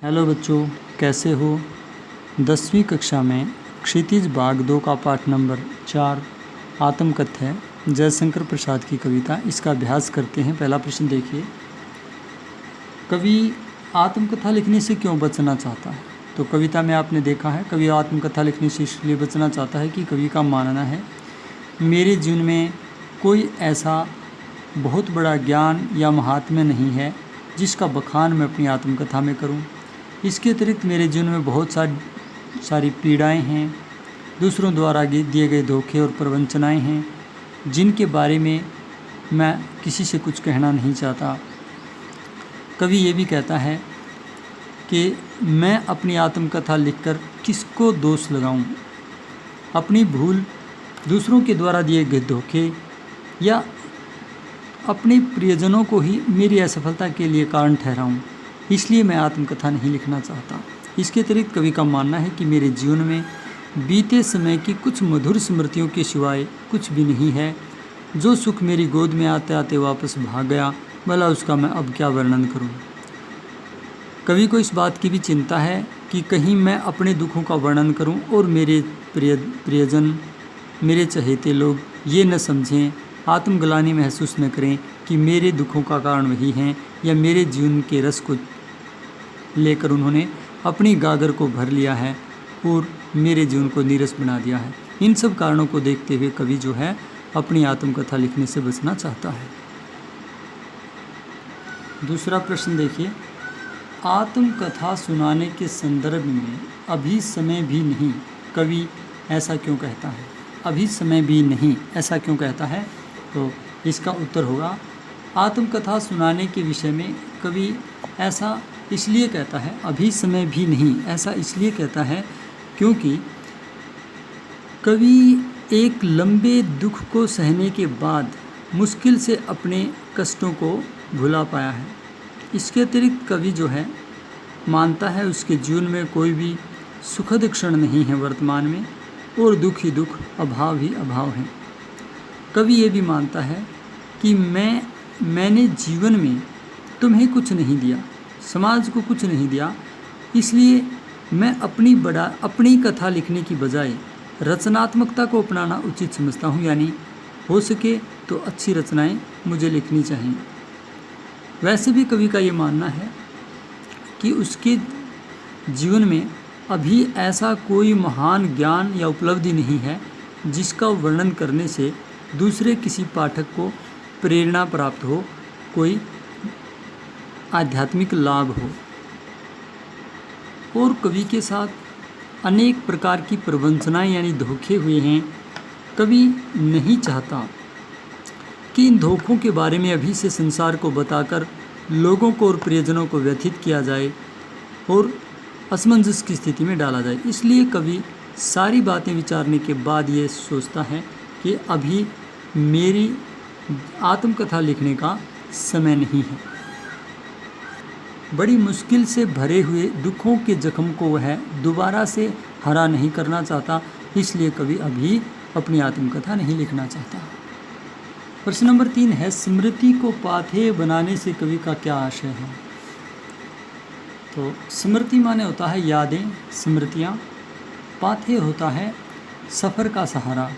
Hello बच्चों, कैसे हो। 10वीं कक्षा में क्षितिज भाग 2 का पाठ नंबर 4 आत्मकथ है, जयशंकर प्रसाद की कविता। इसका अभ्यास करते हैं। पहला प्रश्न देखिए, कवि आत्मकथा लिखने से क्यों बचना चाहता है। तो कविता में आपने देखा है, कवि आत्मकथा लिखने से इसलिए बचना चाहता है कि कवि का मानना है मेरे जीवन में कोई ऐसा बहुत बड़ा ज्ञान या महात्म्य नहीं है जिसका बखान मैं अपनी आत्मकथा में करूं। इसके अतिरिक्त मेरे जीवन में बहुत सारी पीड़ाएं हैं, दूसरों द्वारा दिए गए धोखे और प्रवंचनाएं हैं, जिनके बारे में मैं किसी से कुछ कहना नहीं चाहता। कवि ये भी कहता है कि मैं अपनी आत्मकथा लिखकर किसको दोष लगाऊं। अपनी भूल, दूसरों के द्वारा दिए गए धोखे या अपने प्रियजनों को ही मेरी असफलता के लिए कारण ठहराऊं, इसलिए मैं आत्मकथा नहीं लिखना चाहता। इसके अतिरिक्त कवि का मानना है कि मेरे जीवन में बीते समय की कुछ मधुर स्मृतियों के सिवाय कुछ भी नहीं है। जो सुख मेरी गोद में आते आते वापस भाग गया, भला उसका मैं अब क्या वर्णन करूं। कवि को इस बात की भी चिंता है कि कहीं मैं अपने दुखों का वर्णन करूं और मेरे प्रियजन, मेरे चहेते लोग ये न समझें, आत्मग्लानि महसूस न करें कि मेरे दुखों का कारण वही हैं या मेरे जीवन के रस को लेकर उन्होंने अपनी गागर को भर लिया है और मेरे जीवन को नीरस बना दिया है। इन सब कारणों को देखते हुए कवि जो है अपनी आत्मकथा लिखने से बचना चाहता है। दूसरा प्रश्न देखिए, आत्मकथा सुनाने के संदर्भ में अभी समय भी नहीं, कवि ऐसा क्यों कहता है। अभी समय भी नहीं ऐसा क्यों कहता है, तो इसका उत्तर होगा, आत्मकथा सुनाने के विषय में कवि ऐसा इसलिए कहता है, अभी समय भी नहीं ऐसा इसलिए कहता है क्योंकि कवि एक लंबे दुख को सहने के बाद मुश्किल से अपने कष्टों को भुला पाया है। इसके अतिरिक्त कवि जो है मानता है उसके जीवन में कोई भी सुखद क्षण नहीं है वर्तमान में, और दुख ही दुख, अभाव ही अभाव है। कवि ये भी मानता है कि मैंने जीवन में तुम्हें कुछ नहीं दिया, समाज को कुछ नहीं दिया, इसलिए मैं अपनी कथा लिखने की बजाय रचनात्मकता को अपनाना उचित समझता हूँ। यानी हो सके तो अच्छी रचनाएं मुझे लिखनी चाहिए। वैसे भी कवि का ये मानना है कि उसके जीवन में अभी ऐसा कोई महान ज्ञान या उपलब्धि नहीं है जिसका वर्णन करने से दूसरे किसी पाठक को प्रेरणा प्राप्त हो, कोई आध्यात्मिक लाभ हो। और कवि के साथ अनेक प्रकार की प्रवंचनाएं यानी धोखे हुए हैं। कवि नहीं चाहता कि इन धोखों के बारे में अभी से संसार को बताकर लोगों को और प्रियजनों को व्यथित किया जाए और असमंजस की स्थिति में डाला जाए। इसलिए कवि सारी बातें विचारने के बाद ये सोचता है कि अभी मेरी आत्मकथा लिखने का समय नहीं है। बड़ी मुश्किल से भरे हुए दुखों के जख्म को वह दोबारा से हरा नहीं करना चाहता, इसलिए कवि अभी अपनी आत्मकथा नहीं लिखना चाहता। प्रश्न नंबर 3 है, स्मृति को पाथेय बनाने से कवि का क्या आशय है। तो स्मृति माने होता है यादें, स्मृतियाँ। पाथेय होता है सफ़र का सहारा।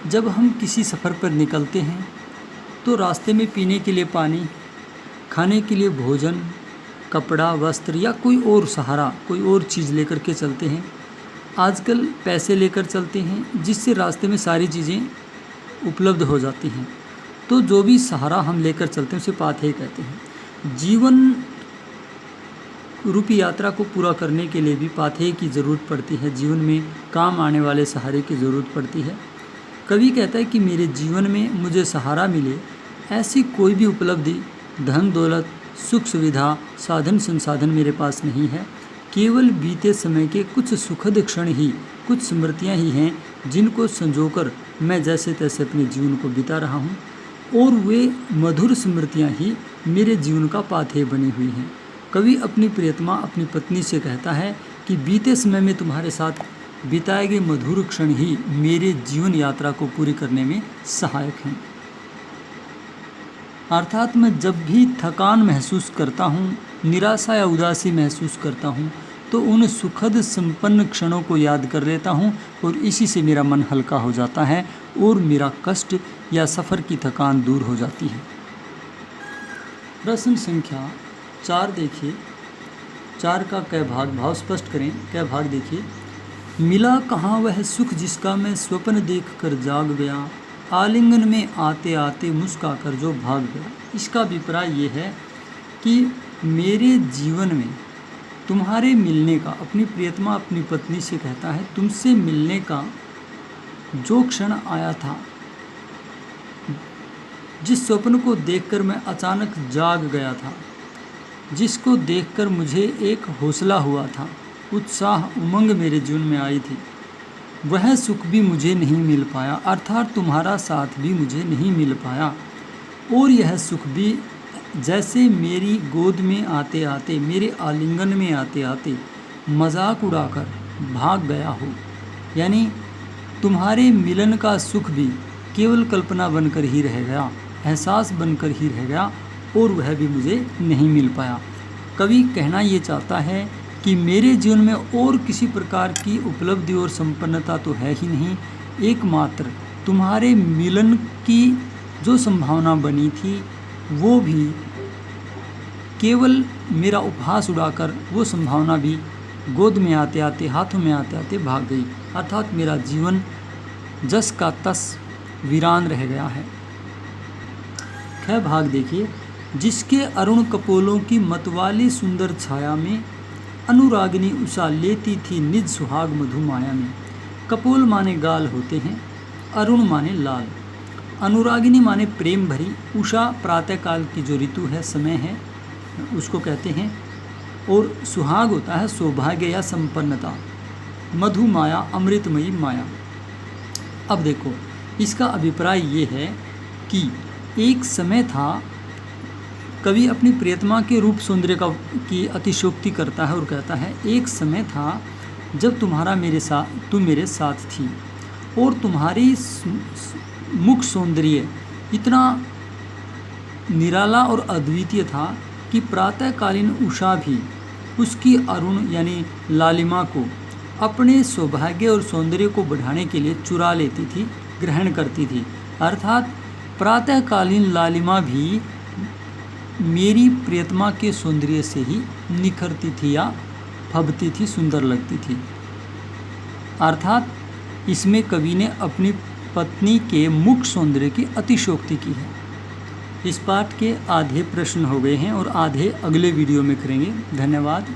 जब हम किसी सफ़र पर निकलते हैं तो रास्ते में पीने के लिए पानी, खाने के लिए भोजन, कपड़ा, वस्त्र या कोई और सहारा, कोई और चीज़ लेकर के चलते हैं। आजकल पैसे लेकर चलते हैं जिससे रास्ते में सारी चीज़ें उपलब्ध हो जाती हैं। तो जो भी सहारा हम लेकर चलते हैं उसे पाथेय कहते हैं। जीवन रूपी यात्रा को पूरा करने के लिए भी पाथेय की ज़रूरत पड़ती है। जीवन में काम आने वाले सहारे की ज़रूरत पड़ती है। कवि कहता है कि मेरे जीवन में मुझे सहारा मिले ऐसी कोई भी उपलब्धि, धन दौलत, सुख सुविधा, साधन संसाधन मेरे पास नहीं है। केवल बीते समय के कुछ सुखद क्षण ही, कुछ स्मृतियाँ ही हैं जिनको संजोकर मैं जैसे तैसे अपने जीवन को बिता रहा हूँ, और वे मधुर स्मृतियाँ ही मेरे जीवन का पाथेय बनी हुई हैं। कवि अपनी प्रियतमा, अपनी पत्नी से कहता है कि बीते समय में तुम्हारे साथ बिताए गए मधुर क्षण ही मेरे जीवन यात्रा को पूरी करने में सहायक हैं। अर्थात मैं जब भी थकान महसूस करता हूँ निराशा या उदासी महसूस करता हूँ तो उन सुखद संपन्न क्षणों को याद कर लेता हूँ और इसी से मेरा मन हल्का हो जाता है और मेरा कष्ट या सफ़र की थकान दूर हो जाती है। प्रश्न संख्या 4 देखिए, 4 का क भाग, भाव स्पष्ट करें। क भाग देखिए, मिला कहाँ वह सुख जिसका मैं स्वप्न देख कर जाग गया, आलिंगन में आते आते मुस्का कर जो भाग गया। इसका अभिप्राय ये है कि मेरे जीवन में तुम्हारे मिलने का, अपनी प्रियतमा अपनी पत्नी से कहता है, तुमसे मिलने का जो क्षण आया था, जिस स्वप्न को देखकर मैं अचानक जाग गया था, जिसको देखकर मुझे एक हौसला हुआ था, उत्साह उमंग मेरे जीवन में आई थी, वह सुख भी मुझे नहीं मिल पाया, अर्थात तुम्हारा साथ भी मुझे नहीं मिल पाया। और यह सुख भी जैसे मेरी गोद में आते आते, मेरे आलिंगन में आते आते मजाक उड़ाकर भाग गया हो, यानी तुम्हारे मिलन का सुख भी केवल कल्पना बनकर ही रह गया, एहसास बनकर ही रह गया और वह भी मुझे नहीं मिल पाया। कवि कहना ये चाहता है कि मेरे जीवन में और किसी प्रकार की उपलब्धि और संपन्नता तो है ही नहीं, एकमात्र तुम्हारे मिलन की जो संभावना बनी थी वो भी केवल मेरा उपहास उड़ाकर वो संभावना भी गोद में आते आते, हाथों में आते आते भाग गई, अर्थात मेरा जीवन जस का तस वीरान रह गया है। ख भाग देखिए, जिसके अरुण कपोलों की मतवाली सुंदर छाया में अनुरागिनी उषा लेती थी निज सुहाग मधु माया में। कपोल माने गाल होते हैं, अरुण माने लाल, अनुरागिनी माने प्रेम भरी, उषा प्रातःकाल की जो ऋतु है, समय है, उसको कहते हैं, और सुहाग होता है सौभाग्य या संपन्नता, मधु माया अमृतमयी माया। अब देखो, इसका अभिप्राय ये है कि एक समय था, कवि अपनी प्रियतमा के रूप सौंदर्य की अतिशयोक्ति करता है और कहता है, एक समय था जब तुम मेरे साथ थी और तुम्हारी मुख सौंदर्य इतना निराला और अद्वितीय था कि प्रातःकालीन उषा भी उसकी अरुण यानी लालिमा को अपने सौभाग्य और सौंदर्य को बढ़ाने के लिए चुरा लेती थी, ग्रहण करती थी। अर्थात प्रातःकालीन लालिमा भी मेरी प्रियतमा के सौंदर्य से ही निखरती थी या फबती थी, सुंदर लगती थी। अर्थात इसमें कवि ने अपनी पत्नी के मुख सौंदर्य की अतिशयोक्ति की है। इस पाठ के आधे प्रश्न हो गए हैं और आधे अगले वीडियो में करेंगे। धन्यवाद।